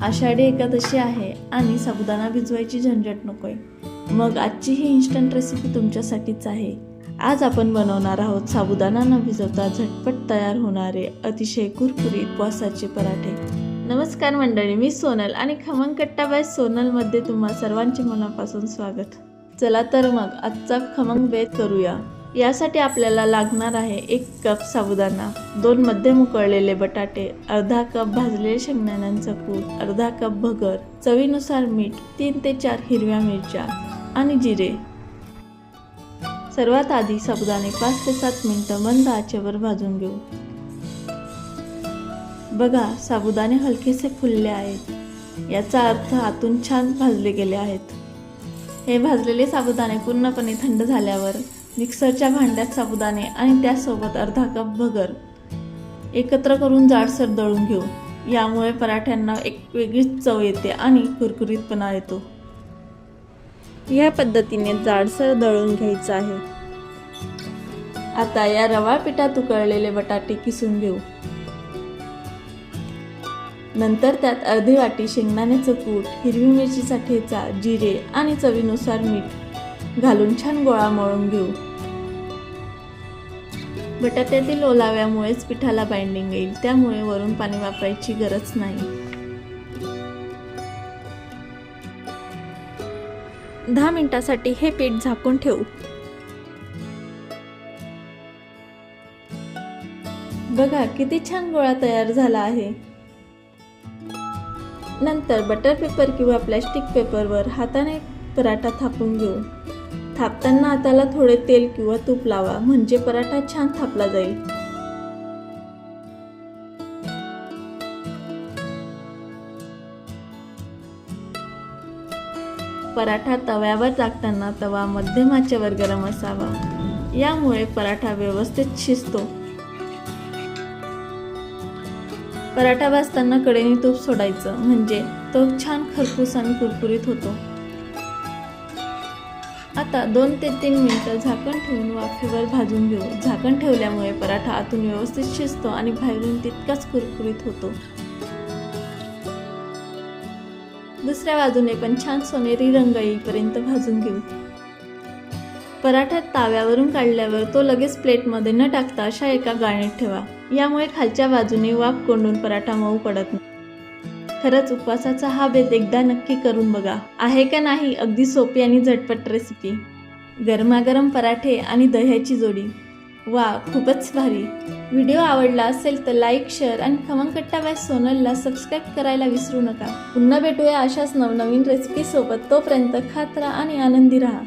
आषाढी एकादशी आहे आणि साबुदाणा भिजवायची झंझट नकोय. मग आजची ही इन्स्टंट रेसिपी तुमच्यासाठीच आहे. आज आपण बनवणार आहोत साबुदाणा न भिजवता झटपट तयार होणारे अतिशय कुरकुरीत उपवासाचे पराठे. नमस्कार मंडळी, मी सोनल आणि खमंग कट्टा बाय सोनलमध्ये तुम्हा सर्वांचे मनापासून स्वागत. चला तर मग आजचा खमंग बेत करूया. यासाठी आपल्याला लागणार आहे 1 कप साबुदाणा, 2 मध्यम उकळलेले बटाटे, अर्धा कप भाजलेले शेंगदाण्यांचं कूट, अर्धा कप भगर, चवीनुसार मीठ, 3 ते 4 हिरव्या मिरच्या आणि जिरे. सर्वात आधी साबुदाणे 5 ते 7 मिनिटं मंद आचेवर भाजून घेऊ. बघा, साबुदाणे हलकेसे फुलले आहेत, याचा अर्थ आतून छान भाजले गेले आहेत. हे भाजलेले साबुदाणे पूर्णपणे थंड झाल्यावर मिक्सरच्या भांड्यात साबुदाणे आणि त्यासोबत अर्धा कप भगर एकत्र करून जाडसर दळून घेऊ. यामुळे पराठ्यांना एक वेगळीच चव येते आणि कुरकुरीतपणा येतो. या पद्धतीने जाडसर दळून घ्यायचं आहे. आता या रवा पिठात उकळलेले बटाटे किसून घेऊ. नंतर त्यात अर्धी वाटी शेंगदाण्याचं कूट, हिरवी मिरचीचा ठेचा, जिरे आणि चवीनुसार मीठ घालून छान गोळा मळून घेऊ. बटाट्यातील ओलाव्यामुळेच पिठाला बाइंडिंग येईल, त्यामुळे वरून पाणी वापरायची गरज नाही. 10 मिनिटांसाठी हे पीठ झाकून ठेवू. बघा, किती छान गोळा तयार झाला आहे. नंतर बटर पेपर किंवा प्लॅस्टिक पेपरवर हाताने पराठा थापून घेऊ. थापताना हाताला थोडे तेल किंवा तूप लावा, म्हणजे पराठा छान थापला जाईल. पराठा तव्यावर टाकताना तवा मध्यम आचेवर गरम असावा, यामुळे पराठा व्यवस्थित शिजतो. पराठा भाजताना कडेने तूप सोडायचं, म्हणजे तो छान खरपूस आणि कुरकुरीत होतो. आता 2 ते 3 मिनिटं झाकण ठेवून वाफेवर भाजून घेऊ. झाकण ठेवल्यामुळे पराठा आतून व्यवस्थित शिजतो आणि बाहेरून तितकाच कुरकुरीत होतो. दुसऱ्या बाजूने पण छान सोनेरी रंग येईपर्यंत भाजून घेऊ. पराठा ताव्यावरून काढल्यावर तो लगेच प्लेटमध्ये न टाकता अशा एका गाळणीत ठेवा. यामुळे खालच्या बाजूने वाफ कोंडून पराठा मऊ पडत नाही. खरंच उपवासाचा हा बेत एकदा नक्की करून बघा. आहे का नाही अगदी सोपी आणि झटपट रेसिपी. गरमागरम पराठे आणि दह्याची जोडी, वा, खूपच भारी. व्हिडिओ आवडला असेल तर लाईक, शेअर आणि खमंग कट्टा बाय सोनलला सबस्क्राईब करायला विसरू नका. पुन्हा भेटूया अशाच नवनवीन रेसिपी सोबत. तोपर्यंत खात राहा आणि आनंदी राहा.